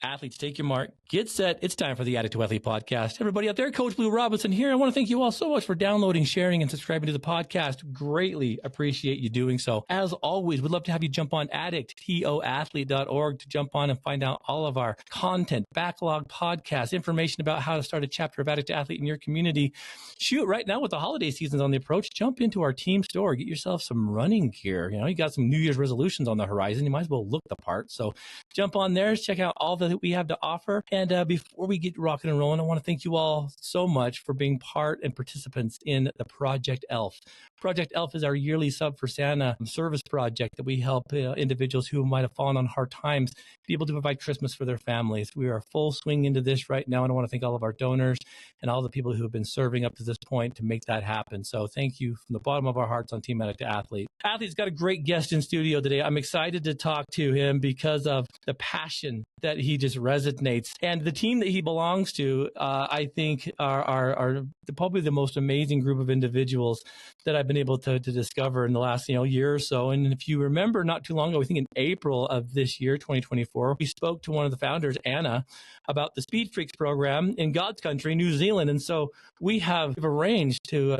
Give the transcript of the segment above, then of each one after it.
Athletes, take your mark, get set. It's time for the Addict to Athlete podcast. Everybody out there, Coach Blu Robinson here. I want to thank you all so much for downloading, sharing, and subscribing to the podcast. Greatly appreciate you doing so. As always, we'd love to have you jump on addictoathlete.org to jump on and find out all of our content, backlog podcasts, information about how to start a chapter of Addict to Athlete in your community. Shoot, right now with the holiday seasons on the approach, jump into our team store, get yourself some running gear. You know, you got some New Year's resolutions on the horizon. You might as well look the part. So jump on there, check out all that we have to offer. And before we get rocking and rolling, I want to thank you all so much for being part and participants in the Project ELF. Project ELF is our yearly Sub for Santa service project that we help individuals who might have fallen on hard times be able to provide Christmas for their families. We are full swing into this right now, and I want to thank all of our donors and all the people who have been serving up to this point to make that happen. So thank you from the bottom of our hearts on Team Addict to Athlete. Athlete's got a great guest in studio today. I'm excited to talk to him because of the passion that he just resonates. And the team that he belongs to, I think, are probably the most amazing group of individuals that I've been able to discover in the last year or so. And if you remember, not too long ago, I think in April of this year, 2024, we spoke to one of the founders, Anna, about the Speed Freaks program in God's country, New Zealand. And so we have arranged to,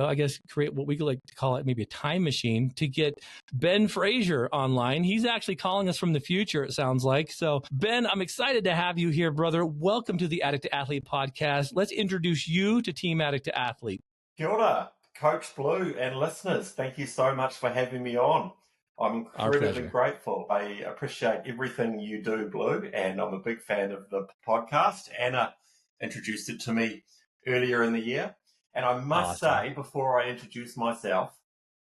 create what we like to call it maybe a time machine to get Ben Fraser online. He's actually calling us from the future, it sounds like. So Ben, I'm excited to have you here, brother. Welcome to the Addict to Athlete podcast. Let's introduce you to Team Addict to Athlete. Kia ora, Coach Blu and listeners. Thank you so much for having me on. I'm incredibly grateful. I appreciate everything you do, Blu, and I'm a big fan of the podcast. Anna introduced it to me earlier in the year. And I must say, before I introduce myself,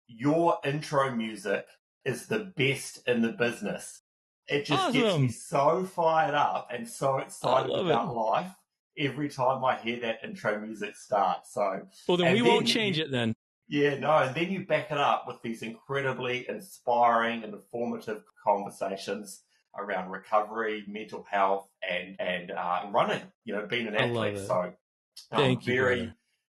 your intro music is the best in the business. It just gets me so fired up and so excited about life every time I hear that intro music start. So, well, then we won't change it then. Yeah, no, and then you back it up with these incredibly inspiring and informative conversations around recovery, mental health, and running, being an athlete. So I'm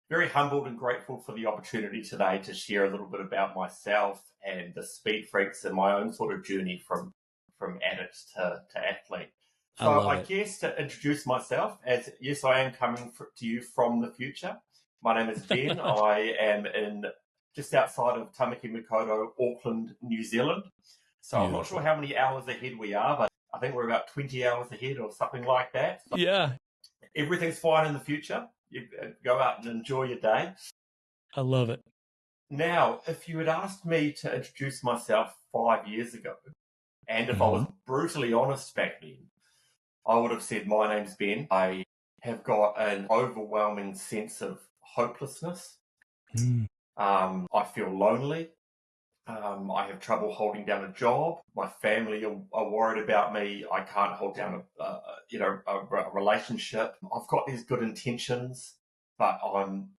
very humbled and grateful for the opportunity today to share a little bit about myself and the Speed Freaks and my own sort of journey from addict to athlete. So I guess to introduce myself, as yes, I am coming to you from the future. My name is Ben. I am in just outside of Tamaki Makaurau, Auckland, New Zealand. So I'm not sure how many hours ahead we are, but I think we're about 20 hours ahead or something like that. So yeah. Everything's fine in the future. You go out and enjoy your day. I love it. Now, if you had asked me to introduce myself 5 years ago, and if I was brutally honest back then, I would have said, my name's Ben. I have got an overwhelming sense of hopelessness. I feel lonely. I have trouble holding down a job. My family are worried about me. I can't hold down a relationship. I've got these good intentions, but I'm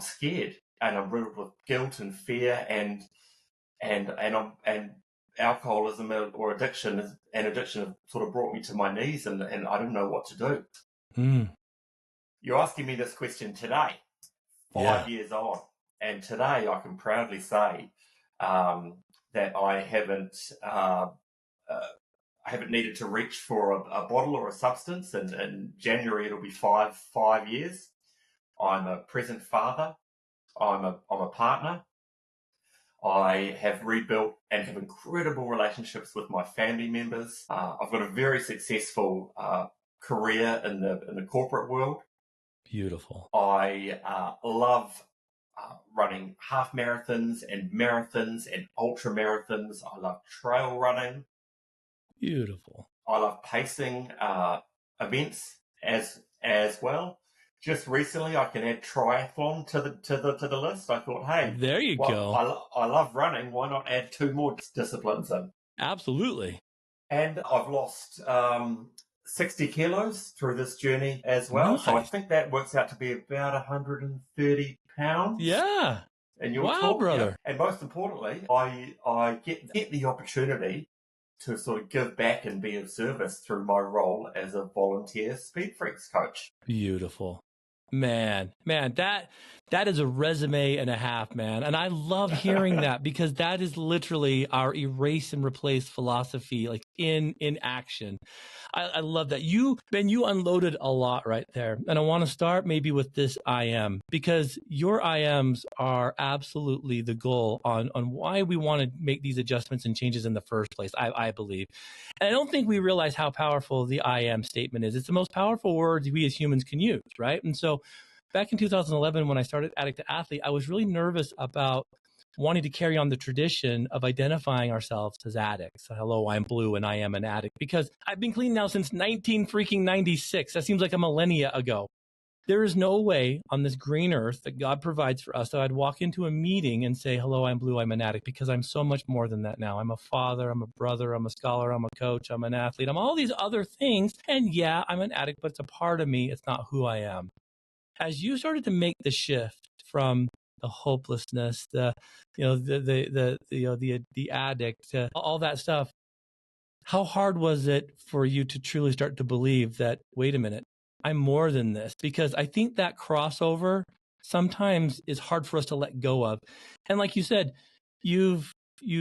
scared, and I'm riddled with guilt and fear, and alcoholism or addiction have sort of brought me to my knees, and I don't know what to do. You're asking me this question today, 5 years on, and today I can proudly say that I haven't needed to reach for a bottle or a substance, and in January it'll be five years. I'm a present father. I'm a partner. I have rebuilt and have incredible relationships with my family members. I've got a very successful career in the corporate world. Beautiful. I love running half marathons and ultra marathons. I love trail running. Beautiful. I love pacing events as well. Just recently, I can add triathlon to the list. I thought, hey, there you go. I love running. Why not add 2 more disciplines in? Absolutely. And I've lost 60 kilos through this journey as well. Nice. So I think that works out to be about 130 pounds. Yeah. And you're brother. And most importantly, I get the opportunity to sort of give back and be of service through my role as a volunteer Speed Freaks coach. Beautiful. Man, that is a resume and a half, man. And I love hearing that because that is literally our erase and replace philosophy, like in action. I love that. Ben, you unloaded a lot right there. And I want to start maybe with this I am, because your I ams are absolutely the goal on why we want to make these adjustments and changes in the first place, I believe. And I don't think we realize how powerful the I am statement is. It's the most powerful words we as humans can use, right? And so back in 2011, when I started Addict to Athlete, I was really nervous about wanting to carry on the tradition of identifying ourselves as addicts. So, hello, I'm Blue and I am an addict, because I've been clean now since 1996. That seems like a millennia ago. There is no way on this green earth that God provides for us that I'd walk into a meeting and say, hello, I'm Blue, I'm an addict, because I'm so much more than that now. I'm a father, I'm a brother, I'm a scholar, I'm a coach, I'm an athlete, I'm all these other things. And yeah, I'm an addict, but it's a part of me. It's not who I am. As you started to make the shift from the hopelessness, the addict, all that stuff, how hard was it for you to truly start to believe that, wait a minute, I'm more than this? Because I think that crossover sometimes is hard for us to let go of. And like you said, you've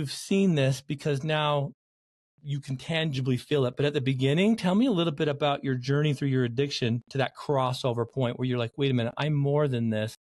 seen this because now you can tangibly feel it. But at the beginning, tell me a little bit about your journey through your addiction to that crossover point where you're like, wait a minute, I'm more than this.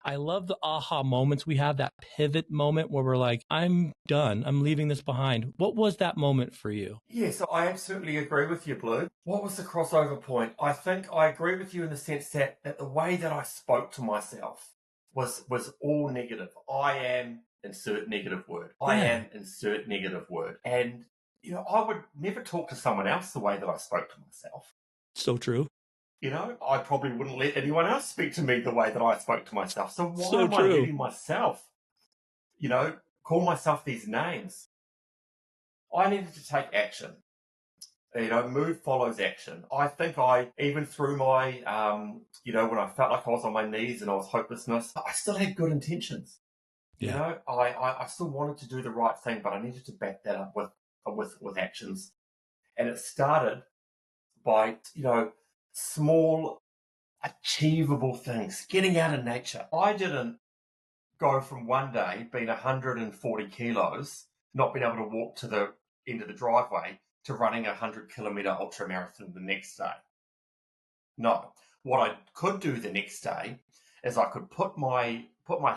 I love the aha moments we have, that pivot moment where we're like, I'm done. I'm leaving this behind. What was that moment for you? Yes, I absolutely agree with you, Blue. What was the crossover point? I think I agree with you in the sense that the way that I spoke to myself was all negative. I am, insert negative word. I am, insert negative word. And, I would never talk to someone else the way that I spoke to myself. So true. I probably wouldn't let anyone else speak to me the way that I spoke to myself. So why am I letting myself, call myself these names? I needed to take action. Move follows action. I think even through my, when I felt like I was on my knees and I was hopelessness, I still had good intentions. Yeah. I still wanted to do the right thing, but I needed to back that up with actions. And it started by, small, achievable things, getting out in nature. I didn't go from one day being 140 kilos, not being able to walk to the end of the driveway, to running a 100-kilometre ultra marathon the next day. No. What I could do the next day is I could put my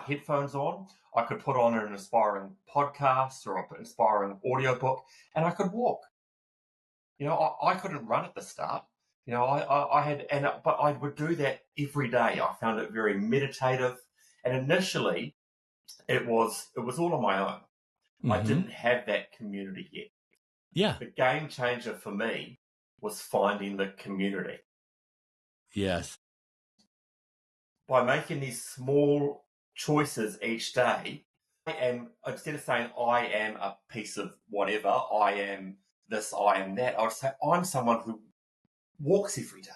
headphones on, I could put on an inspiring podcast or an inspiring audiobook, and I could walk. I couldn't run at the start. But I would do that every day. I found it very meditative. And initially, it was all on my own. Mm-hmm. I didn't have that community yet. Yeah. The game changer for me was finding the community. Yes. By making these small choices each day, instead of saying I am a piece of whatever, I am this, I am that, I would say I'm someone who walks every day.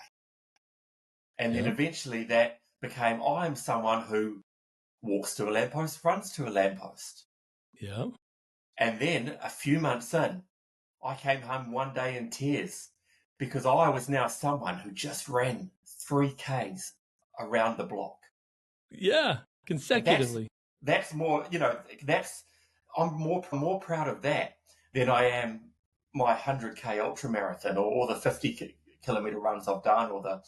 And then eventually that became I'm someone who walks to a lamppost, runs to a lamppost. Yeah. And then a few months in, I came home one day in tears because I was now someone who just ran 3Ks around the block. Yeah, consecutively. That's more, I'm more proud of that than I am my 100K ultra marathon or the 50-kilometer runs I've done or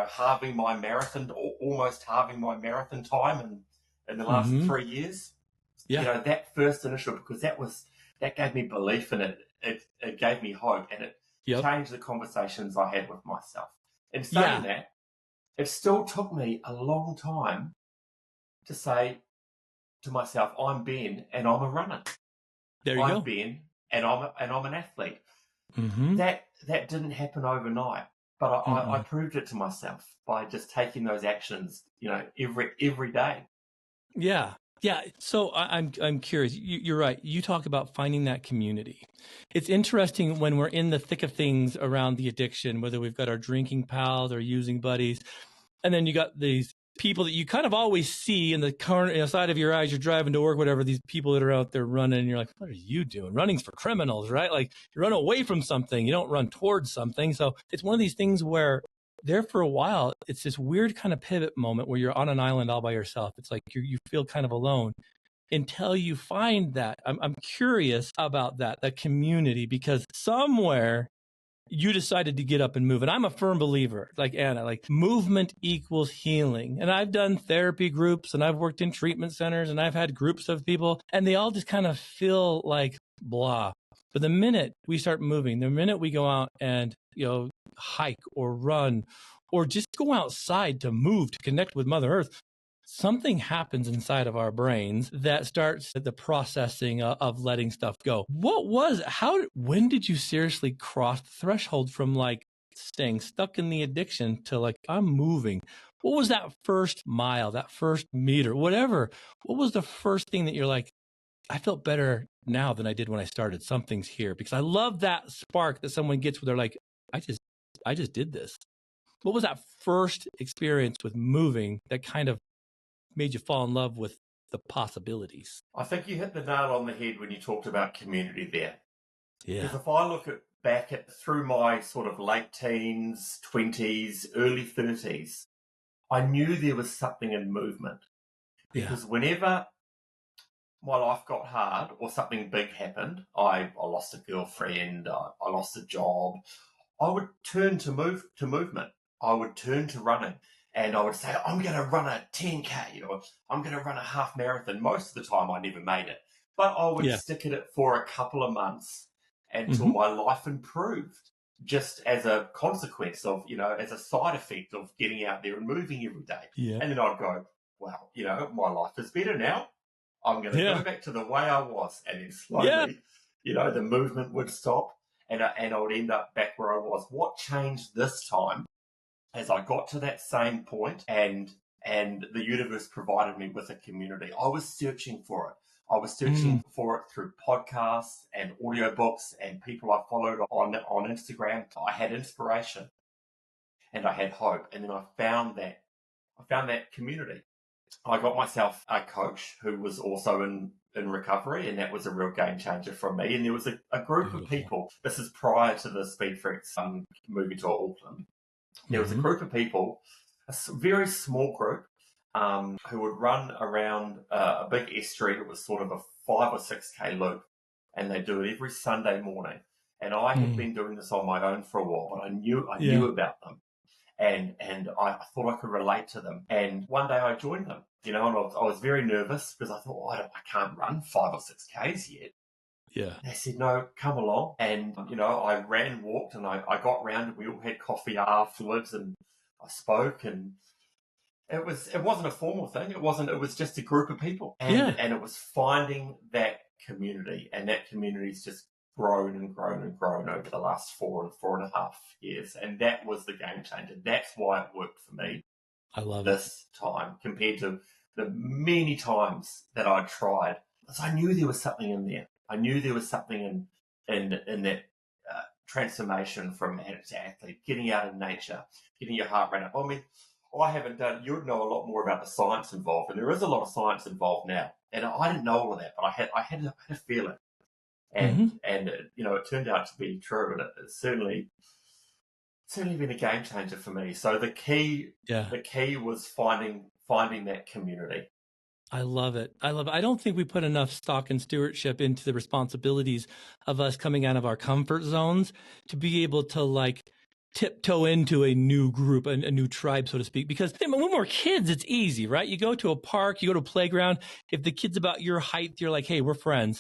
halving my marathon or almost halving my marathon time in the last 3 years. Yeah. That first initial, because that gave me belief in it. It gave me hope and it changed the conversations I had with myself. In saying that, it still took me a long time to say to myself, I'm Ben and I'm a runner. I'm Ben and I'm an athlete. Mm-hmm. That didn't happen overnight, but I proved it to myself by just taking those actions, every day. Yeah. Yeah. So I'm curious. You're right. You talk about finding that community. It's interesting when we're in the thick of things around the addiction, whether we've got our drinking pals or using buddies, and then you got these people that you kind of always see in the corner, side of your eyes. You're driving to work, whatever. These people that are out there running, and you're like, "What are you doing? Running's for criminals, right? Like you run away from something. You don't run towards something." So it's one of these things where there for a while, it's this weird kind of pivot moment where you're on an island all by yourself. It's like you feel kind of alone until you find that. I'm curious about that community, because somewhere you decided to get up and move. And I'm a firm believer, like Anna, like movement equals healing. And I've done therapy groups and I've worked in treatment centers and I've had groups of people and they all just kind of feel like blah. But the minute we start moving, the minute we go out and, hike or run or just go outside to move, to connect with Mother Earth, something happens inside of our brains that starts the processing of letting stuff go. When did you seriously cross the threshold from like staying stuck in the addiction to like, I'm moving? What was that first mile, that first meter, whatever? What was the first thing that you're like, I felt better now than I did when I started? Something's here. Because I love that spark that someone gets where they're like, I just did this. What was that first experience with moving that kind of made you fall in love with the possibilities? I think you hit the nail on the head when you talked about community there. Yeah. Because if I look back through my sort of late teens, 20s, early 30s, I knew there was something in movement. Because whenever my life got hard or something big happened, I lost a girlfriend, I lost a job, I would turn to movement. I would turn to running. And I would say, I'm going to run a 10K or I'm going to run a half marathon. Most of the time, I never made it. But I would stick at it for a couple of months until my life improved, just as a consequence of, as a side effect of getting out there and moving every day. Yeah. And then I'd go, well, my life is better now. I'm going to go back to the way I was. And then slowly, the movement would stop and I would end up back where I was. What changed this time? As I got to that same point and the universe provided me with a community, I was searching for it. I was searching for it through podcasts and audiobooks and people I followed on Instagram. I had inspiration and I had hope. And then I found that community. I got myself a coach who was also in recovery, and that was a real game changer for me. And there was a group of people. This is prior to the Speed Freaks moving to Auckland. There was a group of people, a very small group, who would run around a big estuary. It was sort of a 5 or 6K loop, and they do it every Sunday morning. And I had been doing this on my own for a while, but I knew about them, and I thought I could relate to them. And one day I joined them, and I was very nervous because I thought, I can't run 5 or 6Ks yet. Yeah. They said, no, come along. And, I ran, walked, and I got round and we all had coffee afterwards and I spoke, and it wasn't a formal thing. It was just a group of people. And it was finding that community, and that community's just grown and grown and grown over the last 4.5 years. And that was the game changer. That's why it worked for me. I love this time compared to the many times that I'd tried. Because I knew there was something in there. I knew there was something in that transformation from addict to athlete, getting out in nature, getting your heart rate up. I mean, I haven't done, you'd know a lot more about the science involved, and there is a lot of science involved now. And I didn't know all of that, but I had to feel it. And, it turned out to be true, and it's certainly been a game changer for me. So the key was finding that community. I love it. I don't think we put enough stock and stewardship into the responsibilities of us coming out of our comfort zones to be able to like tiptoe into a new group, a new tribe, so to speak. Because when we're kids, it's easy, right? You go to a park, you go to a playground. If the kid's about your height, you're like, hey, we're friends.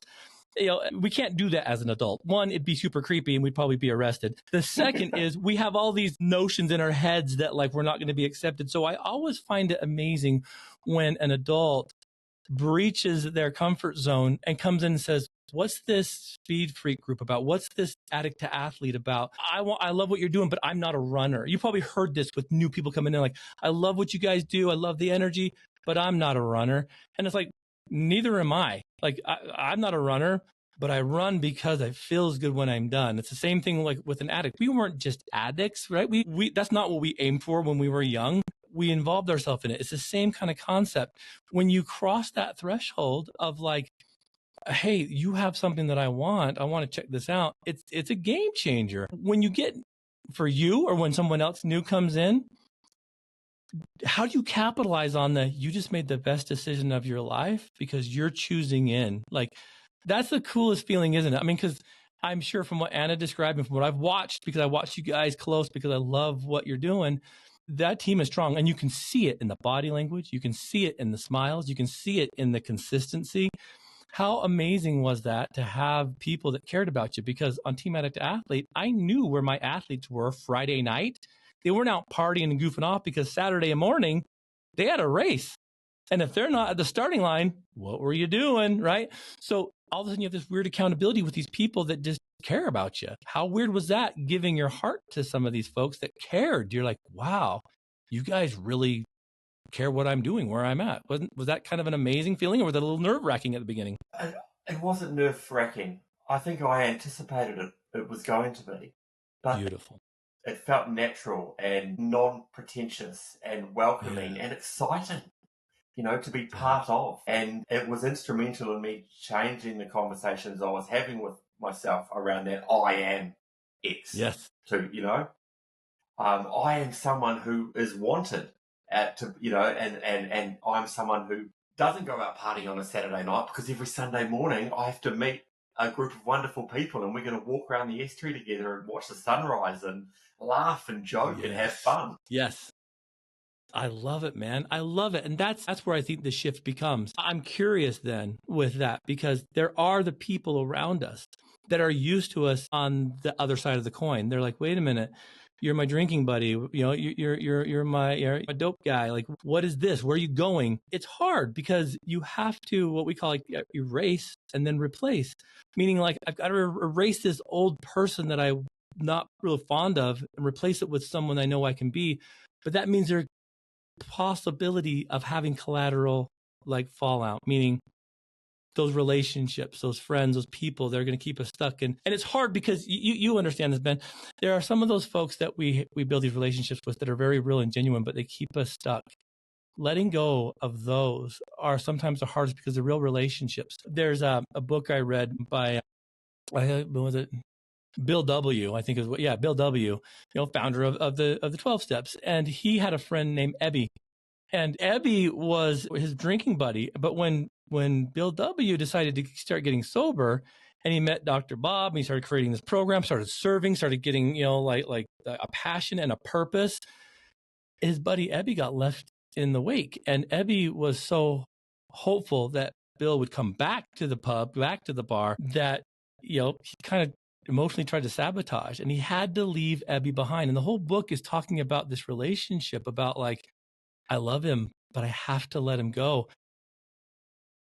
We can't do that as an adult. One, it'd be super creepy and we'd probably be arrested. The second is we have all these notions in our heads that like we're not going to be accepted. So I always find it amazing when an adult breaches their comfort zone and comes in and says, what's this speed freak group about? What's this addict to athlete about? I love what you're doing, but I'm not a runner. You probably heard this with new people coming in, like, I love what you guys do. I love the energy, but I'm not a runner. And it's like, neither am I. Like, I'm not a runner, but I run because it feels good when I'm done. It's the same thing like with an addict. We weren't just addicts, right? We that's not what we aimed for when we were young. We involved ourselves in it. It's the same kind of concept. When you cross that threshold of like, hey, you have something that I want to check this out. It's a game changer. When you get for you or when someone else new comes in, how do you capitalize on you just made the best decision of your life because you're choosing in? Like, that's the coolest feeling, isn't it? I mean, because I'm sure from what Anna described and from what I've watched, because I watched you guys close because I love what you're doing, that team is strong. And you can see it in the body language. You can see it in the smiles. You can see it in the consistency. How amazing was that to have people that cared about you? Because on Team Addict Athlete, I knew where my athletes were Friday night. They weren't out partying and goofing off because Saturday morning, they had a race. And if they're not at the starting line, what were you doing, right? So all of a sudden you have this weird accountability with these people that just care about you. How weird was that, giving your heart to some of these folks that cared? You're like, wow, you guys really care what I'm doing, where I'm at. Was that kind of an amazing feeling, or was it a little nerve-wracking at the beginning? It wasn't nerve-wracking. I think I anticipated it was going to be. But beautiful. It felt natural and non-pretentious and welcoming and exciting, to be part of. And it was instrumental in me changing the conversations I was having with myself around that I am X. Yes. To, I am someone who is wanted and I'm someone who doesn't go out partying on a Saturday night because every Sunday morning I have to meet a group of wonderful people and we're going to walk around the estuary together and watch the sunrise and laugh and joke and have fun. Yes. I love it, man. I love it. And that's where I think the shift becomes. I'm curious then with that, because there are the people around us that are used to us on the other side of the coin. They're like, wait a minute, you're my drinking buddy. You're my dope guy. Like, what is this? Where are you going? It's hard because you have to, what we call erase and then replace, meaning like, I've got to erase this old person that I'm not real fond of and replace it with someone I know I can be. But that means there's possibility of having collateral like fallout, meaning those relationships, those friends, those people, they're going to keep us stuck. And it's hard because you understand this, Ben. There are some of those folks that we build these relationships with that are very real and genuine, but they keep us stuck. Letting go of those are sometimes the hardest because they're real relationships. There's a book I read by, what was it? Bill W, I think Bill W, founder of the 12 steps. And he had a friend named Ebby. And Ebby was his drinking buddy. But when Bill W decided to start getting sober and he met Dr. Bob and he started creating this program, started serving, started getting, like a passion and a purpose, his buddy Ebby got left in the wake. And Ebby was so hopeful that Bill would come back to the pub, back to the bar, that, he kind of emotionally tried to sabotage, and he had to leave Ebby behind. And the whole book is talking about this relationship, about like, I love him, but I have to let him go.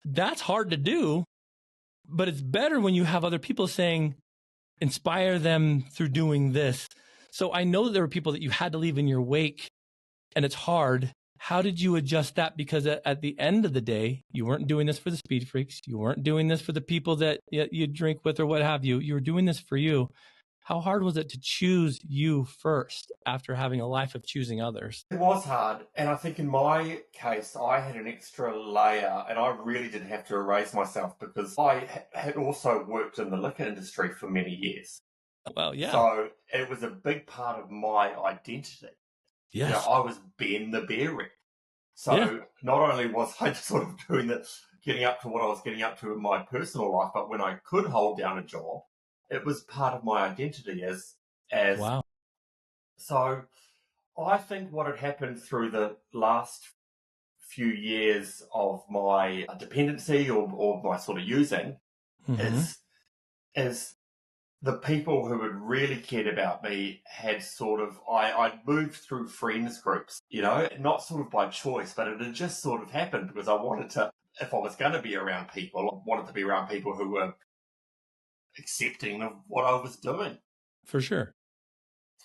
That's hard to do, but it's better when you have other people saying, inspire them through doing this. So I know that there were people that you had to leave in your wake, and it's hard. How did you adjust that? Because at the end of the day, you weren't doing this for the speed freaks. You weren't doing this for the people that you drink with or what have you. You were doing this for you. How hard was it to choose you first after having a life of choosing others? It was hard. And I think in my case, I had an extra layer and I really did have to erase myself because I had also worked in the liquor industry for many years. Well, yeah. So it was a big part of my identity. Yes. I was Ben the Bear Rep. So not only was I sort of doing this, getting up to what I was getting up to in my personal life, but when I could hold down a job, it was part of my identity as wow. So I think what had happened through the last few years of my dependency or my sort of using is the people who had really cared about me had sort of, I'd moved through friends groups, not sort of by choice, but it had just sort of happened because I wanted to, if I was going to be around people, I wanted to be around people who were accepting of what I was doing. For sure.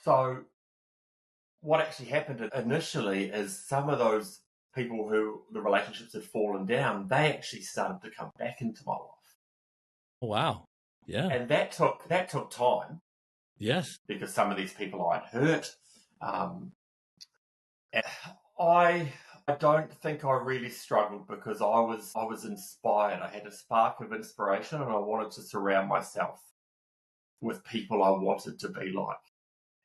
So what actually happened initially is some of those people who the relationships had fallen down, they actually started to come back into my life. Wow. Yeah. And that took time. Yes. Because some of these people I'd hurt. I don't think I really struggled because I was inspired. I had a spark of inspiration and I wanted to surround myself with people I wanted to be like.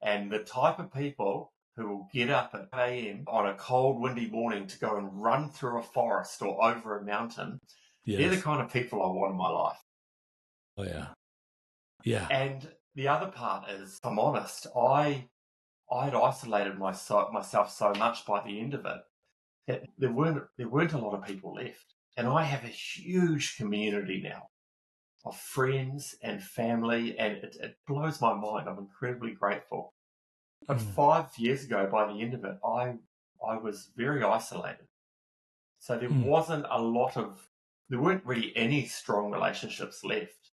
And the type of people who will get up at 8 a.m. on a cold, windy morning to go and run through a forest or over a mountain, they're the kind of people I want in my life. Oh, yeah. Yeah. And the other part is, if I'm honest, I had isolated myself so much by the end of it that there weren't a lot of people left. And I have a huge community now of friends and family, and it blows my mind. I'm incredibly grateful. But 5 years ago, by the end of it, I was very isolated. So there weren't really any strong relationships left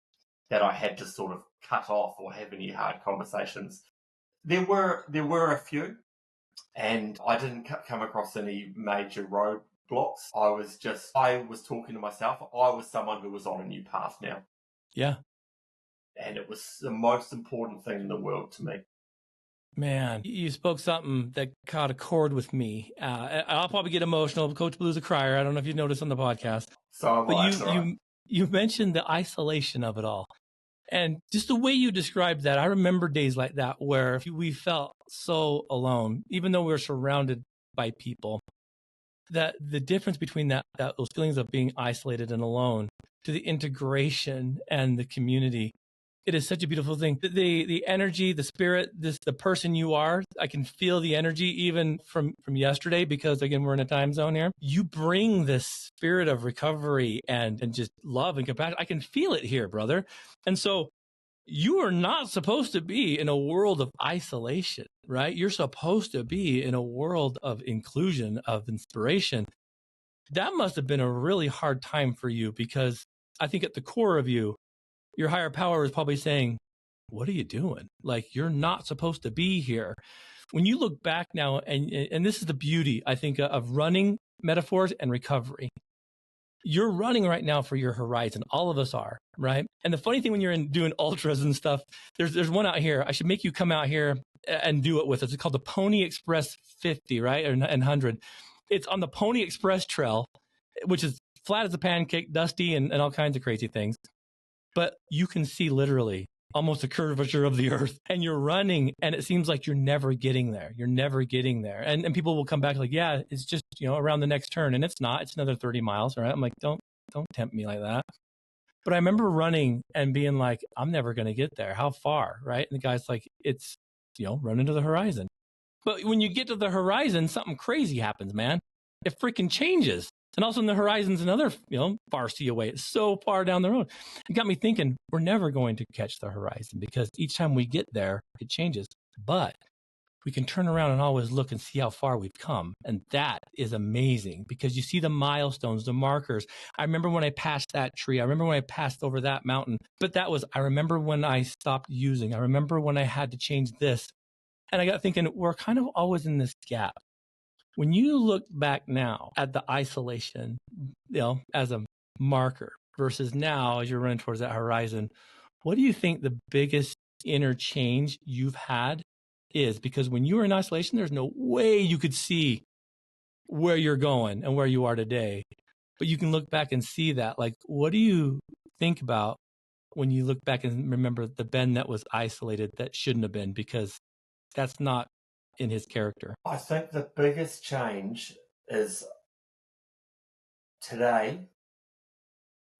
that I had to sort of cut off or have any hard conversations. There were a few, and I didn't come across any major roadblocks. I was talking to myself. I was someone who was on a new path now. Yeah. And it was the most important thing in the world to me. Man, you spoke something that caught a chord with me. I'll probably get emotional. Coach Blue's a crier. I don't know if you've noticed on the podcast. So you mentioned the isolation of it all. And just the way you described that, I remember days like that where we felt so alone, even though we were surrounded by people. That the difference between those feelings of being isolated and alone to the integration and the community, it is such a beautiful thing. The energy, the spirit, the person you are, I can feel the energy even from yesterday, because again, we're in a time zone here. You bring this spirit of recovery and just love and compassion. I can feel it here, brother. And so you are not supposed to be in a world of isolation, right? You're supposed to be in a world of inclusion, of inspiration. That must have been a really hard time for you, because I think at the core of you, your higher power is probably saying, what are you doing? Like, you're not supposed to be here. When you look back now, and this is the beauty, I think, of running metaphors and recovery. You're running right now for your horizon. All of us are, right? And the funny thing, when you're doing ultras and stuff, there's one out here. I should make you come out here and do it with us. It's called the Pony Express 50, right? And 100. It's on the Pony Express Trail, which is flat as a pancake, dusty, and all kinds of crazy things. But you can see literally almost a curvature of the earth, and you're running, and it seems like you're never getting there. You're never getting there. And people will come back like, yeah, it's just, around the next turn. And it's not, it's another 30 miles. All right. I'm like, don't tempt me like that. But I remember running and being like, I'm never going to get there. How far? Right. And the guy's like, it's, run into the horizon. But when you get to the horizon, something crazy happens, man. It freaking changes. And all of a sudden the horizon's another, far sea away. It's so far down the road. It got me thinking, we're never going to catch the horizon, because each time we get there, it changes. But we can turn around and always look and see how far we've come. And that is amazing, because you see the milestones, the markers. I remember when I passed that tree. I remember when I passed over that mountain. But I remember when I stopped using. I remember when I had to change this. And I got thinking, we're kind of always in this gap. When you look back now at the isolation, as a marker versus now as you're running towards that horizon, what do you think the biggest inner change you've had is? Because when you were in isolation, there's no way you could see where you're going and where you are today. But you can look back and see that. Like, what do you think about when you look back and remember the Ben that was isolated that shouldn't have been? Because that's not in his character. I think the biggest change is today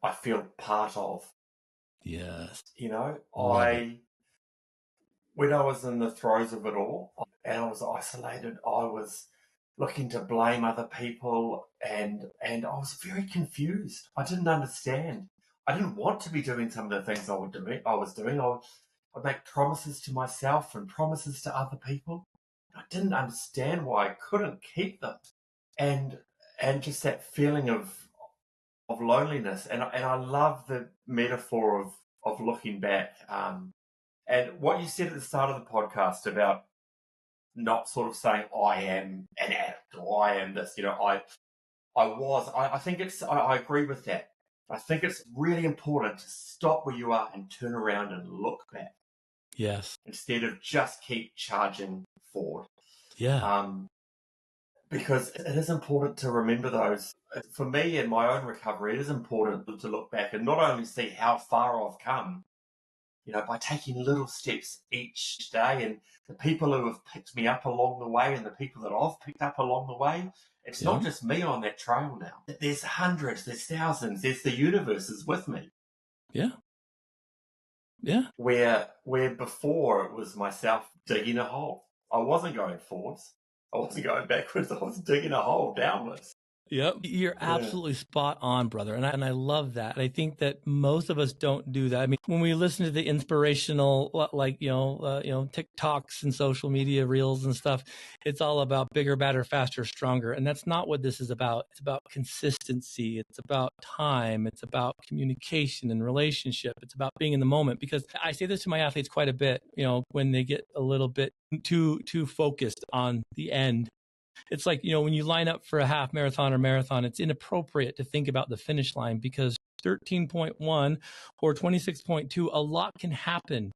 I feel part of. Yes. When I was in the throes of it all and I was isolated, I was looking to blame other people, and I was very confused. I didn't understand. I didn't want to be doing some of the things I was doing. I'd make promises to myself and promises to other people. I didn't understand why I couldn't keep them, and just that feeling of loneliness. And I love the metaphor of looking back. And what you said at the start of the podcast about not sort of saying I am an addict or I am this. I think I agree with that. I think it's really important to stop where you are and turn around and look back. Yes. Instead of just keep charging forward. Yeah. Because it is important to remember those. For me, in my own recovery, it is important to look back and not only see how far I've come, by taking little steps each day. And the people who have picked me up along the way and the people that I've picked up along the way, it's not just me on that trail now. There's hundreds, there's thousands, there's the universe is with me. Yeah. Yeah. Where before it was myself digging a hole. I wasn't going forwards. I wasn't going backwards. I was digging a hole downwards. Yep. You're absolutely spot on, brother. And I love that. I think that most of us don't do that. I mean, when we listen to the inspirational, TikToks and social media reels and stuff, it's all about bigger, better, faster, stronger. And that's not what this is about. It's about consistency. It's about time. It's about communication and relationship. It's about being in the moment, because I say this to my athletes quite a bit, when they get a little bit too focused on the end. It's like, when you line up for a half marathon or marathon, it's inappropriate to think about the finish line, because 13.1 or 26.2, a lot can happen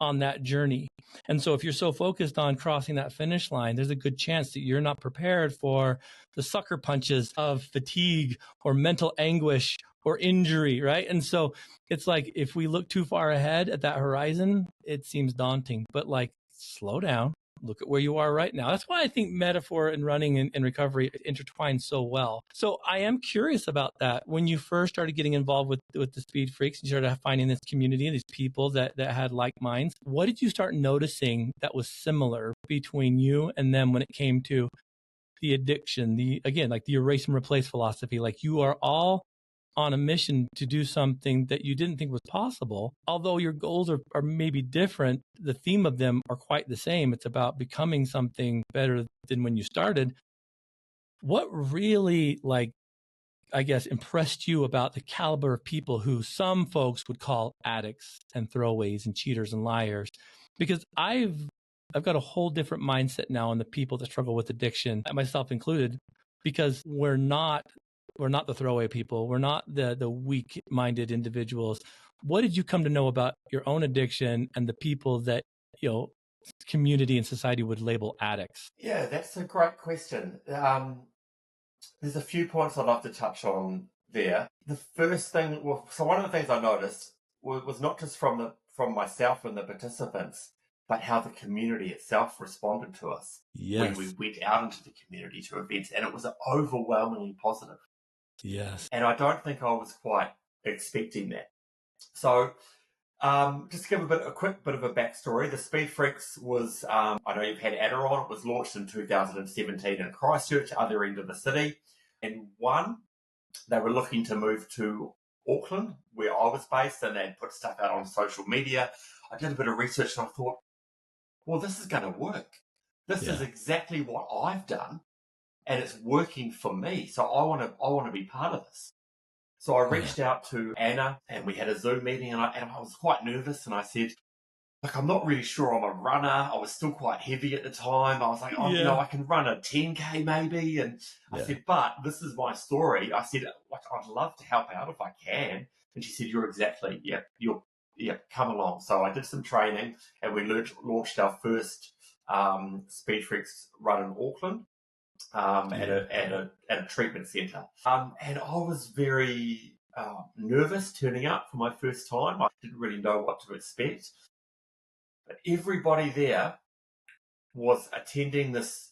on that journey. And so if you're so focused on crossing that finish line, there's a good chance that you're not prepared for the sucker punches of fatigue or mental anguish or injury, right? And so it's like, if we look too far ahead at that horizon, it seems daunting, but slow down. Look at where you are right now. That's why I think metaphor and running and recovery intertwine so well. So I am curious about that. When you first started getting involved with the Speed Freaks, and you started finding this community, these people that had like minds, what did you start noticing that was similar between you and them when it came to the addiction, the erase and replace philosophy? Like, you are all on a mission to do something that you didn't think was possible. Although your goals are maybe different, the theme of them are quite the same. It's about becoming something better than when you started. What really, impressed you about the caliber of people who some folks would call addicts and throwaways and cheaters and liars? Because I've got a whole different mindset now on the people that struggle with addiction, myself included, because we're not the throwaway people. We're not the weak-minded individuals. What did you come to know about your own addiction and the people that, community and society would label addicts? Yeah, that's a great question. There's a few points I'd love to touch on there. The first thing, so one of the things I noticed was not just from myself and the participants, but how the community itself responded to us when we went out into the community to events, and it was overwhelmingly positive. Yes. And I don't think I was quite expecting that. So just to give a quick bit of a backstory, the Speed Freaks was, I know you've had Addict on, it was launched in 2017 in Christchurch, other end of the city. And they were looking to move to Auckland, where I was based, and they'd put stuff out on social media. I did a bit of research and I thought, well, this is going to work. This is exactly what I've done, and it's working for me. So I want to be part of this. So I reached out to Anna, and we had a Zoom meeting, and I was quite nervous, and I said, look, I'm not really sure I'm a runner. I was still quite heavy at the time. I was like, I can run a 10K maybe. And I said, but this is my story. I said, I'd love to help out if I can. And she said, come along. So I did some training, and we launched our first Speed Freaks run in Auckland. At a treatment centre. And I was very nervous turning up for my first time. I didn't really know what to expect. But everybody there was attending this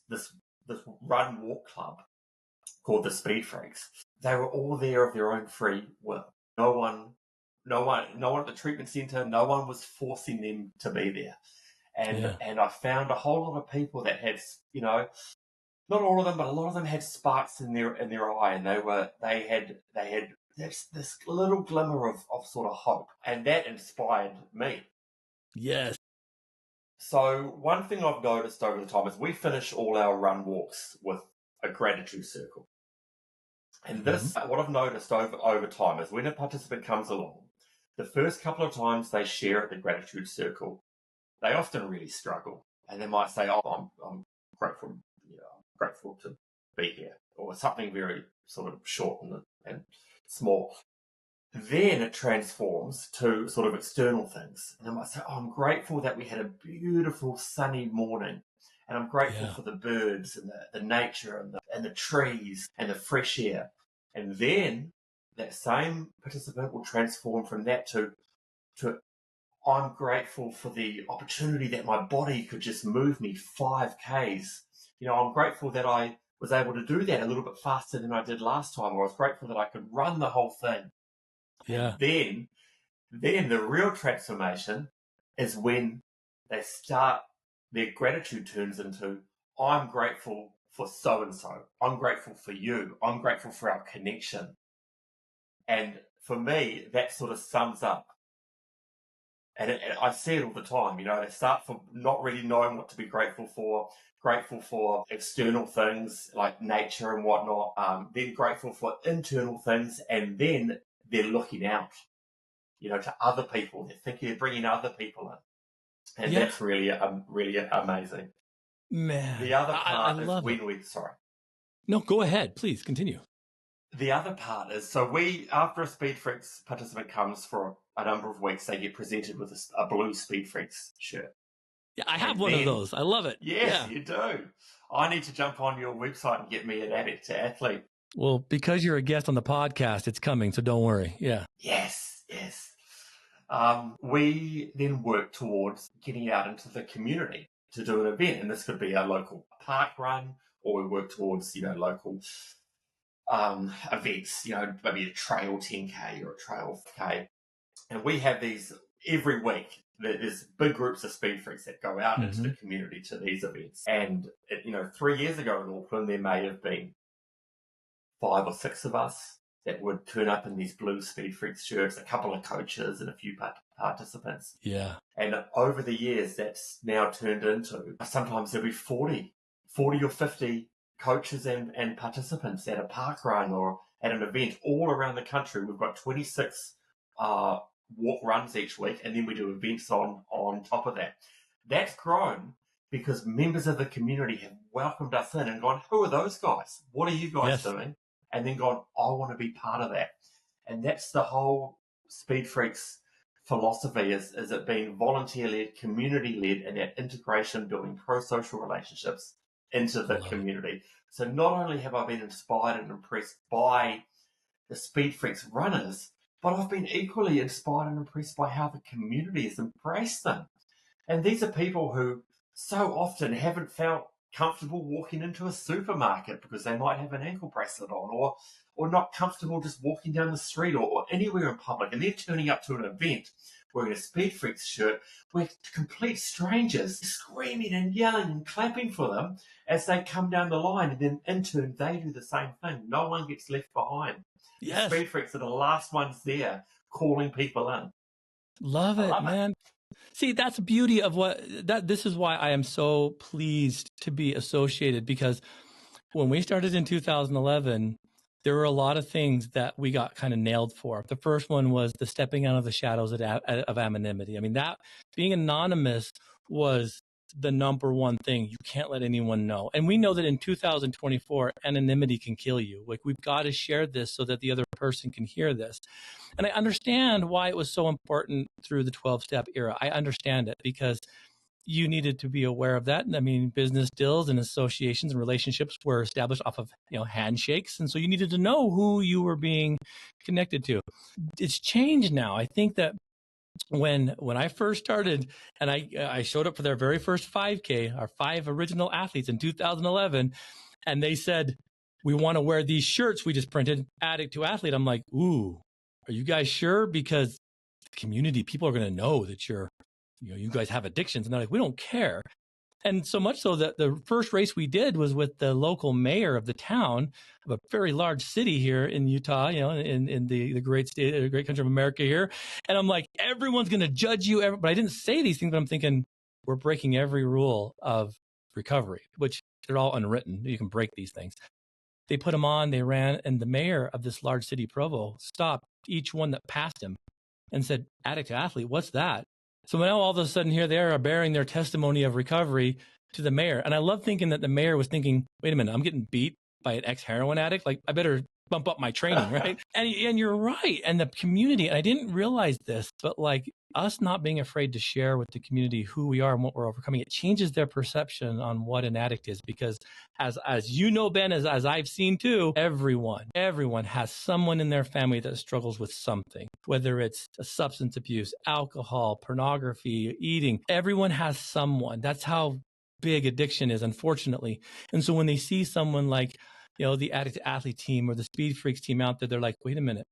run walk club called the Speed Freaks. They were all there of their own free will. No one at the treatment centre, no one was forcing them to be there. And I found a whole lot of people that had, not all of them, but a lot of them had sparks in their eye, and they had this little glimmer of sort of hope, and that inspired me. Yes. So one thing I've noticed over the time is we finish all our run walks with a gratitude circle. And this, what I've noticed over time is when a participant comes along, the first couple of times they share at the gratitude circle, they often really struggle, and they might say, "Oh, I'm grateful." Grateful to be here, or something very sort of short and small. Then it transforms to sort of external things. And I might say, I'm grateful that we had a beautiful sunny morning, and I'm grateful for the birds and the nature and the trees and the fresh air. And then that same participant will transform from that to I'm grateful for the opportunity that my body could just move me 5Ks. I'm grateful that I was able to do that a little bit faster than I did last time, or I was grateful that I could run the whole thing. Yeah. And then the real transformation is when they start, their gratitude turns into, I'm grateful for so-and-so. I'm grateful for you. I'm grateful for our connection. And for me, that sort of sums up. And I see it all the time, they start from not really knowing what to be grateful for external things like nature and whatnot, then grateful for internal things, and then they're looking out, to other people. They're thinking they're bringing other people in. And that's really amazing. Man, The other part I is love when it. No, go ahead. Please continue. The other part is, so after a Speed Freaks participant comes for a number of weeks, they get presented with a blue Speed Freaks shirt. Yeah, I have one of those. I love it. Yes, you do. I need to jump on your website and get me an Addict to Athlete. Well, because you're a guest on the podcast, it's coming, so don't worry. Yeah. Yes. We then work towards getting out into the community to do an event, and this could be a local park run, or we work towards, local events, maybe a trail 10K or a trail 5K. And we have these every week. There's big groups of Speed Freaks that go out into the community to these events. And, 3 years ago in Auckland, there may have been 5 or 6 of us that would turn up in these blue Speed Freaks shirts, a couple of coaches and a few participants. Yeah. And over the years, that's now turned into, sometimes there'll be 40 or 50 coaches and participants at a park run or at an event all around the country. We've got 26 walk runs each week, and then we do events on top of that. That's grown because members of the community have welcomed us in and gone, who are those guys? What are you guys doing? And then gone, I want to be part of that. And that's the whole Speed Freaks philosophy, is it being volunteer-led, community-led, and that integration, building pro-social relationships into the community. So not only have I been inspired and impressed by the Speed Freaks runners, but I've been equally inspired and impressed by how the community has embraced them. And these are people who so often haven't felt comfortable walking into a supermarket because they might have an ankle bracelet on, or not comfortable just walking down the street or anywhere in public. And they're turning up to an event wearing a Speed Freaks shirt with complete strangers screaming and yelling and clapping for them as they come down the line. And then in turn, they do the same thing. No one gets left behind. Yes. The Speed Freaks are the last ones there calling people in. Love it, man. See, that's the beauty of this is why I am so pleased to be associated, because when we started in 2011, there were a lot of things that we got kind of nailed for. The first one was the stepping out of the shadows of anonymity. I mean, that being anonymous was the number one thing. You can't let anyone know. And we know that in 2024, anonymity can kill you. Like, we've got to share this so that the other person can hear this. And I understand why it was so important through the 12-step era. I understand it because you needed to be aware of that. And I mean, business deals and associations and relationships were established off of, handshakes. And so you needed to know who you were being connected to. It's changed now. I think that when I first started and I showed up for their very first 5K, our 5 original athletes in 2011, and they said, we want to wear these shirts we just printed, Addict to Athlete. I'm like, ooh, are you guys sure? Because the community, people are going to know that you guys have addictions. And they're like, we don't care. And so much so that the first race we did was with the local mayor of the town of a very large city here in Utah, in the great state, the great country of America here. And I'm like, everyone's going to judge you. But I didn't say these things, but I'm thinking we're breaking every rule of recovery, which they're all unwritten. You can break these things. They put them on, they ran, and the mayor of this large city, Provo, stopped each one that passed him and said, Addict to Athlete, what's that? So now all of a sudden here they are bearing their testimony of recovery to the mayor. And I love thinking that the mayor was thinking, wait a minute, I'm getting beat by an ex-heroin addict. Like, I better bump up my training, right? And you're right. And the community, and I didn't realize this, but like us not being afraid to share with the community who we are and what we're overcoming, it changes their perception on what an addict is. Because as you know, Ben, as I've seen too, everyone has someone in their family that struggles with something, whether it's a substance abuse, alcohol, pornography, eating. Everyone has someone. That's how big addiction is, unfortunately. And so when they see someone like, the Addict Athlete team or the Speed Freaks team out there, they're like, wait a minute.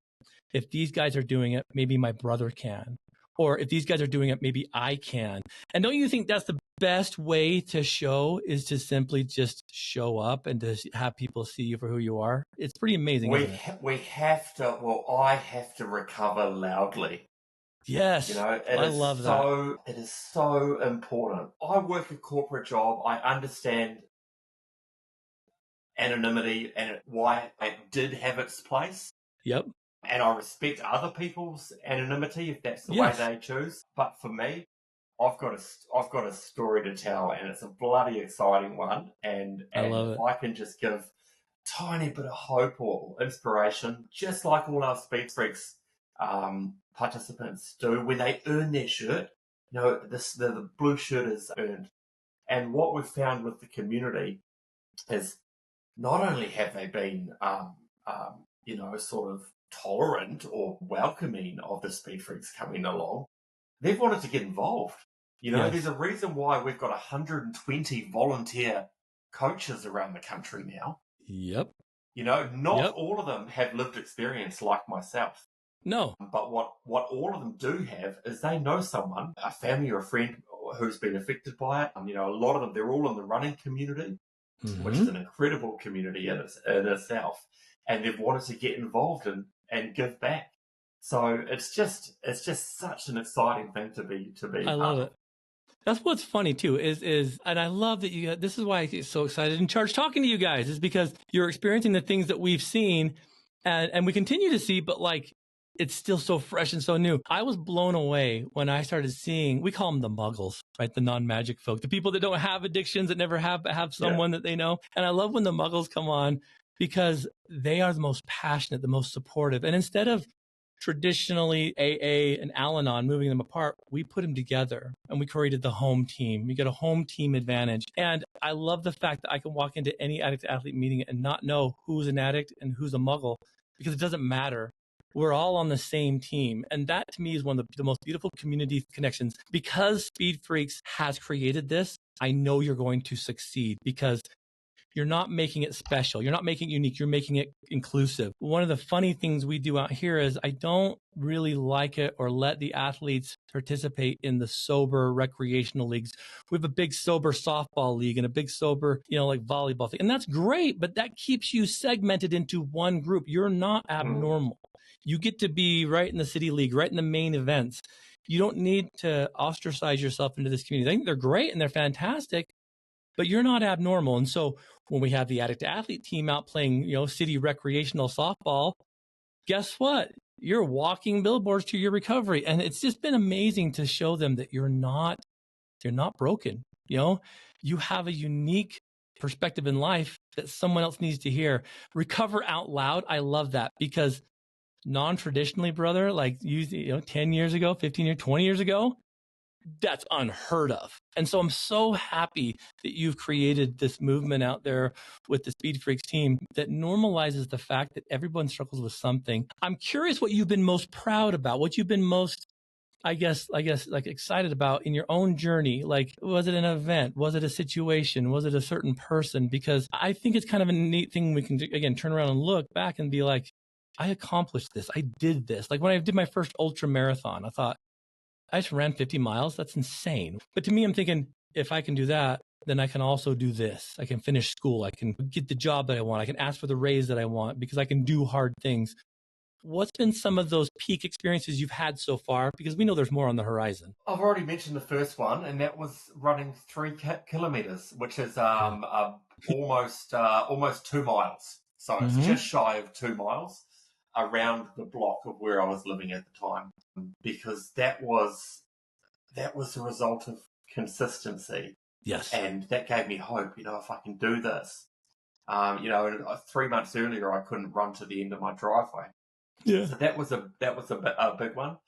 If these guys are doing it, maybe my brother can. Or if these guys are doing it, maybe I can. And don't you think that's the best way to show, is to simply just show up and to have people see you for who you are? It's pretty amazing, isn't it? We have to, I have to recover loudly. Yes, I love that. It is so important. I work a corporate job. I understand anonymity and why it did have its place. Yep. And I respect other people's anonymity if that's the Yes. way they choose. But for me, I've got a story to tell, and it's a bloody exciting one. And I love it. If I can just give a tiny bit of hope or inspiration, just like all our Speed Freaks participants do when they earn their shirt. The blue shirt is earned. And what we've found with the community is not only have they been, sort of tolerant or welcoming of the Speed Freaks coming along, they've wanted to get involved. Yes. There's a reason why we've got 120 volunteer coaches around the country now. Yep. Not all of them have lived experience like myself. No. But what all of them do have is they know someone, a family or a friend who's been affected by it. A lot of them, they're all in the running community, which is an incredible community in itself. And they've wanted to get involved and give back. So it's just such an exciting thing to be. I love it. That's what's funny too, and I love that this is why I get so excited and charged talking to you guys, is because you're experiencing the things that we've seen and we continue to see, but like, it's still so fresh and so new. I was blown away when I started seeing, we call them the muggles, right? The non-magic folk, the people that don't have addictions, that never have, but have someone that they know. And I love when the muggles come on, because they are the most passionate, the most supportive. And instead of traditionally AA and Al-Anon moving them apart, we put them together and we created the home team. We get a home team advantage. And I love the fact that I can walk into any Addict Athlete meeting and not know who's an addict and who's a muggle, because it doesn't matter. We're all on the same team. And that to me is one of the most beautiful community connections. Because Speed Freaks has created this, I know you're going to succeed, because you're not making it special. You're not making it unique. You're making it inclusive. One of the funny things we do out here is I don't really like it or let the athletes participate in the sober recreational leagues. We have a big sober softball league and a big sober, like volleyball thing. And that's great, but that keeps you segmented into one group. You're not abnormal. You get to be right in the city league, right in the main events. You don't need to ostracize yourself into this community. I think they're great and they're fantastic, but you're not abnormal. And so when we have the Addict Athlete team out playing, city recreational softball, guess what? You're walking billboards to your recovery. And it's just been amazing to show them that you're not broken. You have a unique perspective in life that someone else needs to hear. Recover out loud. I love that, because non-traditionally, brother, like 10 years ago, 15 years, 20 years ago, that's unheard of. And so I'm so happy that you've created this movement out there with the Speed Freaks team that normalizes the fact that everyone struggles with something. I'm curious what you've been most proud about, what you've been most, I guess, like excited about in your own journey. Like, was it an event? Was it a situation? Was it a certain person? Because I think it's kind of a neat thing we can do, again, turn around and look back and be like, I accomplished this. I did this. Like when I did my first ultra marathon, I thought, I just ran 50 miles. That's insane. But to me, I'm thinking, if I can do that, then I can also do this. I can finish school. I can get the job that I want. I can ask for the raise that I want, because I can do hard things. What's been some of those peak experiences you've had so far? Because we know there's more on the horizon. I've already mentioned the first one, and that was running 3 kilometers, which is almost 2 miles. So it's just shy of 2 miles around the block of where I was living at the time, because that was the result of consistency. Yes. And that gave me hope, if I can do this. And 3 months earlier, I couldn't run to the end of my driveway. Yeah. So that was a big one.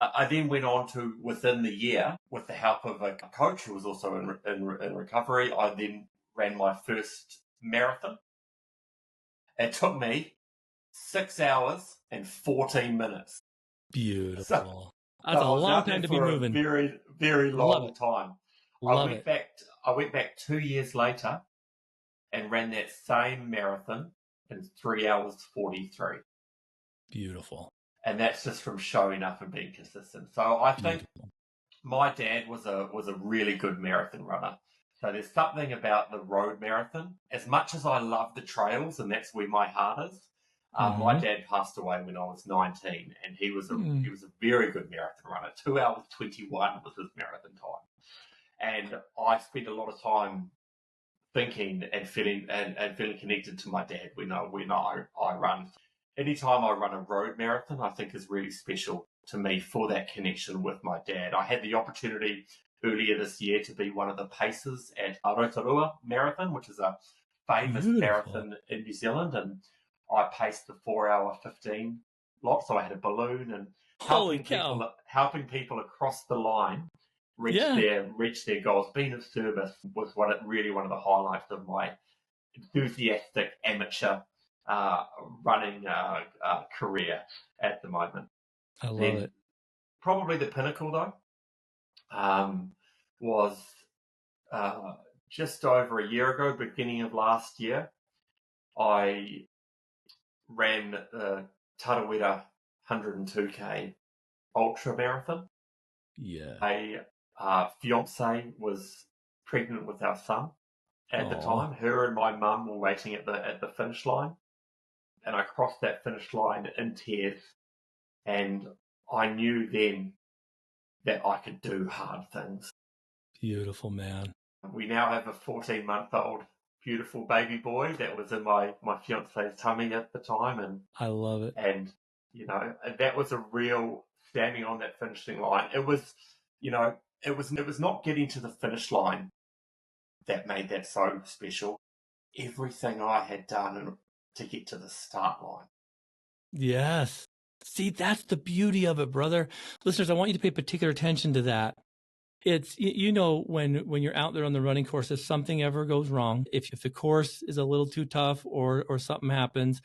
I then went on to, within the year, with the help of a coach who was also in recovery, I then ran my first marathon. It took me 6 hours and 14 minutes. Beautiful. So That's a I was long out there time to for be moving. a very, very long time. Love it. I went back 2 years later and ran that same marathon in 3 hours 43. Beautiful. And that's just from showing up and being consistent. So I think my dad was a really good marathon runner. So there's something about the road marathon. As much as I love the trails, and that's where my heart is, my dad passed away when I was 19, and he was a very good marathon runner. 2 hours 21 was his marathon time, and I spent a lot of time thinking and feeling connected to my dad when I run. Anytime I run a road marathon, I think is really special to me for that connection with my dad. I had the opportunity earlier this year to be one of the pacers at Aotearoa Marathon, which is a famous marathon in New Zealand, and I paced the 4 hour 15 lot. So I had a balloon and helping people across the line reach their goals. Being of service was one of the highlights of my enthusiastic amateur running career at the moment. I love it. Probably the pinnacle, though, was just over a year ago, beginning of last year, I ran the Tarawera 102k ultra marathon. Yeah. My fiance was pregnant with our son at the time. Her and my mum were waiting at the finish line, and I crossed that finish line in tears. And I knew then that I could do hard things. Beautiful, man. We now have a 14-month-old beautiful baby boy that was in my fiance's tummy at the time, and I love it. And that was a real standing on that finishing line. It was not getting to the finish line that made that so special. Everything I had done to get to the start line. Yes. See, that's the beauty of it, brother. Listeners, I want you to pay particular attention to that. It's, when you're out there on the running course, if something ever goes wrong, if the course is a little too tough or something happens,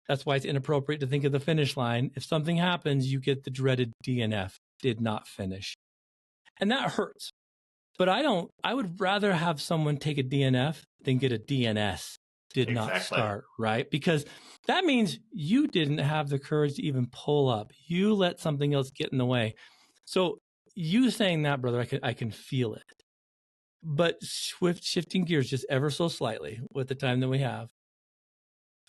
that's why it's inappropriate to think of the finish line. If something happens, you get the dreaded DNF, did not finish. And that hurts. But I would rather have someone take a DNF than get a DNS, did not start, right? Because that means you didn't have the courage to even pull up. You let something else get in the way. So you saying that, brother, I can feel it. But shifting gears just ever so slightly with the time that we have,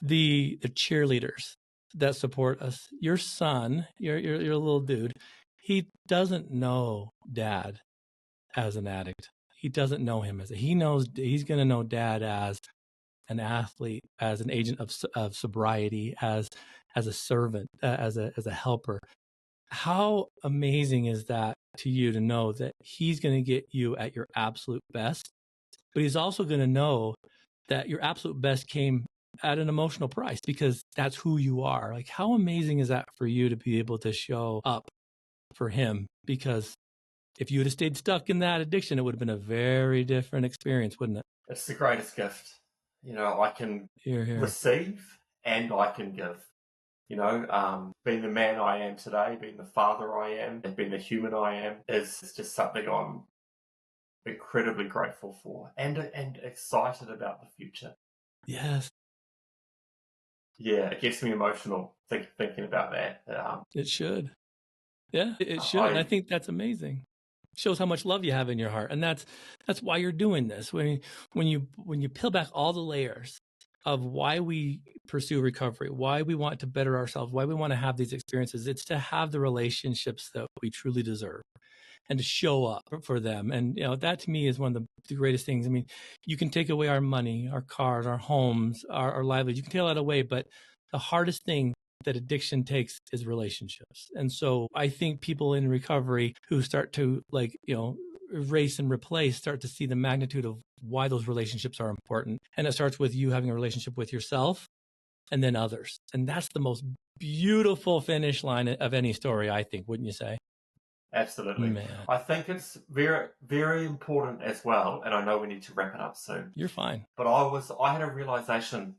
the cheerleaders that support us, your son, your little dude, he doesn't know dad as an addict. He doesn't know him he knows he's going to know dad as an athlete, as an agent of sobriety, as a servant, as a helper. How amazing is that to you to know that he's going to get you at your absolute best, but he's also going to know that your absolute best came at an emotional price because that's who you are. Like, how amazing is that for you to be able to show up for him? Because if you would have stayed stuck in that addiction, it would have been a very different experience, wouldn't it? It's the greatest gift. I can receive and I can give. Being the man I am today, being the father I am, and being the human I am is just something I'm incredibly grateful for and excited about the future. Yes. Yeah, it gets me emotional thinking about that. It should. Yeah, it should. And I think that's amazing. Shows how much love you have in your heart, and that's why you're doing this. When you peel back all the layers of why we pursue recovery, why we want to better ourselves, why we want to have these experiences, it's to have the relationships that we truly deserve and to show up for them. And that to me is one of the greatest things. I mean, you can take away our money, our cars, our homes, our livelihoods. You can take all that away, but the hardest thing that addiction takes is relationships. And so I think people in recovery who start to erase and replace, start to see the magnitude of why those relationships are important. And it starts with you having a relationship with yourself and then others. And that's the most beautiful finish line of any story, I think, wouldn't you say? Absolutely. Man. I think it's very, very important as well, and I know we need to wrap it up soon. You're fine. But I had a realization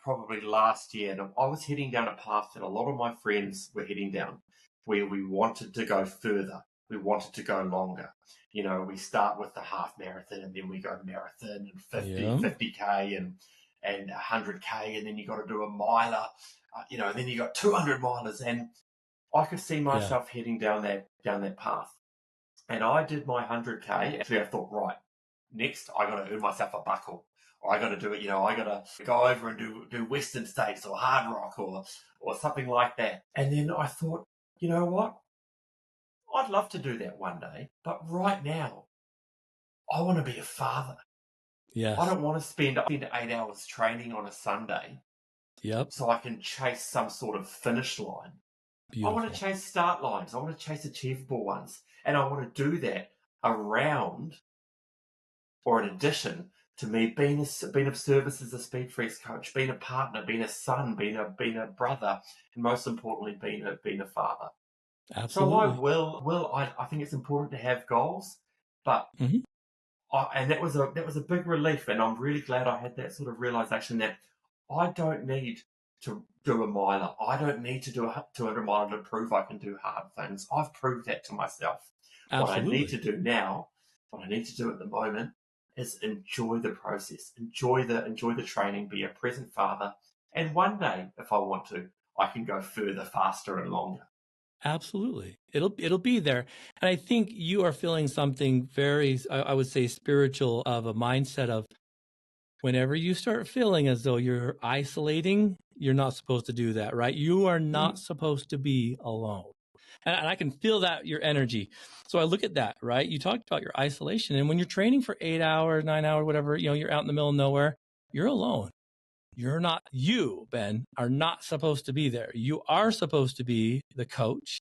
probably last year, and I was heading down a path that a lot of my friends were heading down, where we wanted to go further. We wanted to go longer. You know, we start with the half marathon, and then we go marathon and 50K and 100K, and then you got to do a miler, and then you got 200 milers, and I could see myself heading down that path. And I did my 100K. Actually, I thought, right, next I got to earn myself a buckle. Or I got to do it, I got to go over and do Western States or Hard Rock or something like that. And then I thought, you know what? I'd love to do that one day, but right now, I want to be a father. Yes. I don't want to spend 8 hours training on a Sunday. Yep. So I can chase some sort of finish line. Beautiful. I want to chase start lines. I want to chase achievable ones. And I want to do that around or in addition to me being of service as a Speed Freaks coach, being a partner, being a son, being a brother, and most importantly, being a father. Absolutely. So I think it's important to have goals, but and that was a big relief, and I'm really glad I had that sort of realization that I don't need to do a miler. I don't need to do a 200 miler to prove I can do hard things. I've proved that to myself. Absolutely. What I need to do now, what I need to do at the moment, is enjoy the process, enjoy the training, be a present father, and one day, if I want to, I can go further, faster, and longer. Absolutely. It'll be there. And I think you are feeling something very, I would say, spiritual, of a mindset of whenever you start feeling as though you're isolating, you're not supposed to do that, right? You are not supposed to be alone. And I can feel that, your energy. So I look at that, right? You talked about your isolation. And when you're training for 8 hours, 9 hours, whatever, you're out in the middle of nowhere, you're alone. You, Ben, are not supposed to be there. You are supposed to be the coach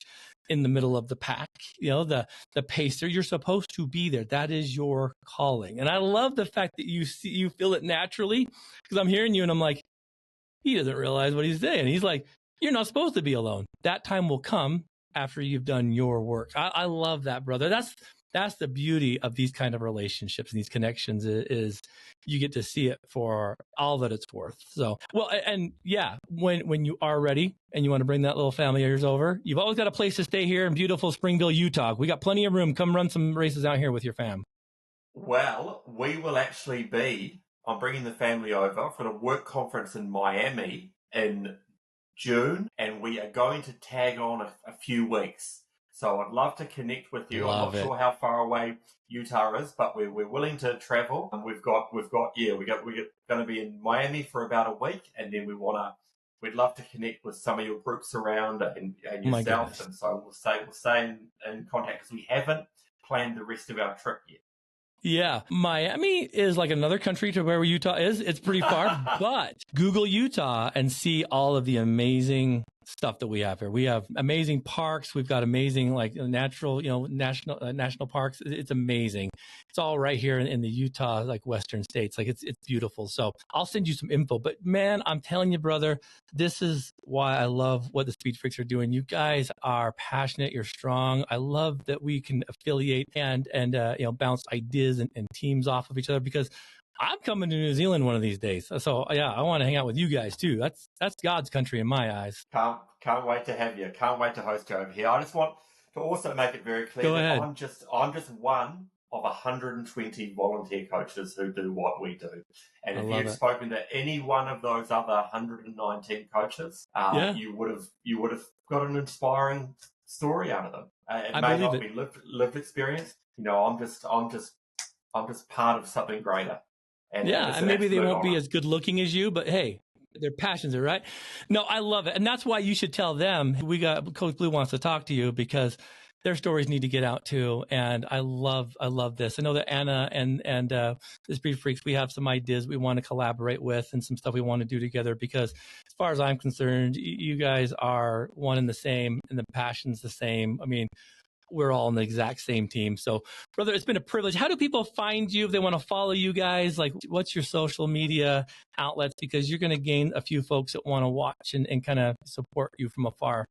in the middle of the pack, the pacer. You're supposed to be there. That is your calling. And I love the fact that you feel it naturally, because I'm hearing you and I'm like, he doesn't realize what he's saying. He's like, you're not supposed to be alone. That time will come after you've done your work. I love that, brother. That's the beauty of these kind of relationships and these connections, is you get to see it for all that it's worth. So, well, and yeah, when you are ready and you want to bring that little family of yours over, you've always got a place to stay here in beautiful Springville, Utah. We got plenty of room. Come run some races out here with your fam. Well, we will actually I'm bringing the family over for a work conference in Miami in June, and we are going to tag on a few weeks. So I'd love to connect with you. I'm not sure how far away Utah is, but we're willing to travel. And we're going to be in Miami for about a week, and then we'd love to connect with some of your groups around and yourself. And so we'll stay in contact, because we haven't planned the rest of our trip yet. Yeah, Miami is like another country to where Utah is. It's pretty far, but Google Utah and see all of the amazing stuff that we have here. We have amazing parks. We've got amazing natural, national parks. It's amazing. It's all right here in the Utah, western states. It's beautiful. So I'll send you some info. But man, I'm telling you, brother, this is why I love what the Speed Freaks are doing. You guys are passionate. You're strong. I love that we can affiliate and bounce ideas and teams off of each other, because I'm coming to New Zealand one of these days. So yeah, I want to hang out with you guys too. That's God's country in my eyes. Can't wait to have you. Can't wait to host you over here. I just want to also make it very clear that I'm just one of 120 volunteer coaches who do what we do. And if you've spoken to any one of those other 119 coaches, you would have got an inspiring story out of them. It may not be lived experience. I'm just part of something greater. And maybe they won't be as good looking as you, but hey, their passions are right. No, I love it. And that's why you should tell them. Coach Blue wants to talk to you, because their stories need to get out too. And I love this. I know that Anna and the Speed Freaks, we have some ideas we want to collaborate with and some stuff we want to do together, because as far as I'm concerned, you guys are one and the same, and the passion's the same. I mean, we're all on the exact same team. So, brother, it's been a privilege. How do people find you if they want to follow you guys? Like, what's your social media outlets? Because you're going to gain a few folks that want to watch and kind of support you from afar.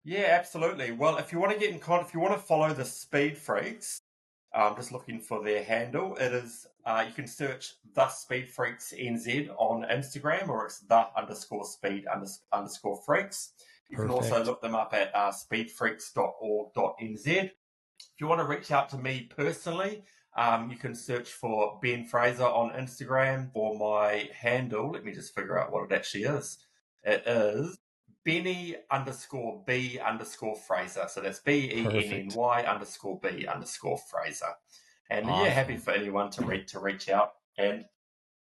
Yeah, absolutely. Well, if you want to get in contact, if you want to follow the Speed Freaks, just looking for their handle. It is, you can search the Speed Freaks NZ on Instagram, or it's the_speed_freaks. You can also look them up at speedfreaks.org.nz. If you want to reach out to me personally, you can search for Ben Fraser on Instagram, or my handle. Let me just figure out what it actually is. It is Benny_B_Fraser. So that's BENNY_B_Fraser. And Awesome. Yeah, happy for anyone to reach out. And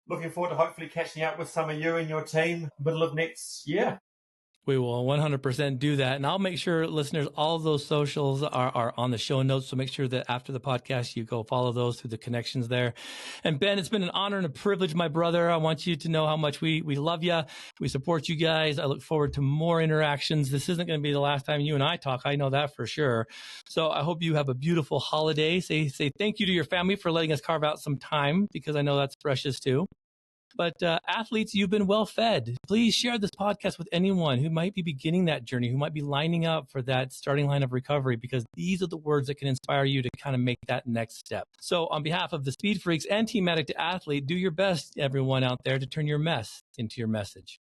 looking forward to hopefully catching up with some of you and your team middle of next year. We will 100% do that. And I'll make sure, listeners, all of those socials are on the show notes. So make sure that after the podcast, you go follow those through the connections there. And Ben, it's been an honor and a privilege, my brother. I want you to know how much we love you. We support you guys. I look forward to more interactions. This isn't going to be the last time you and I talk. I know that for sure. So I hope you have a beautiful holiday. Say thank you to your family for letting us carve out some time, because I know that's precious too. But athletes, you've been well fed. Please share this podcast with anyone who might be beginning that journey, who might be lining up for that starting line of recovery, because these are the words that can inspire you to kind of make that next step. So on behalf of the Speed Freaks and Team Addict to Athlete, do your best, everyone out there, to turn your mess into your message.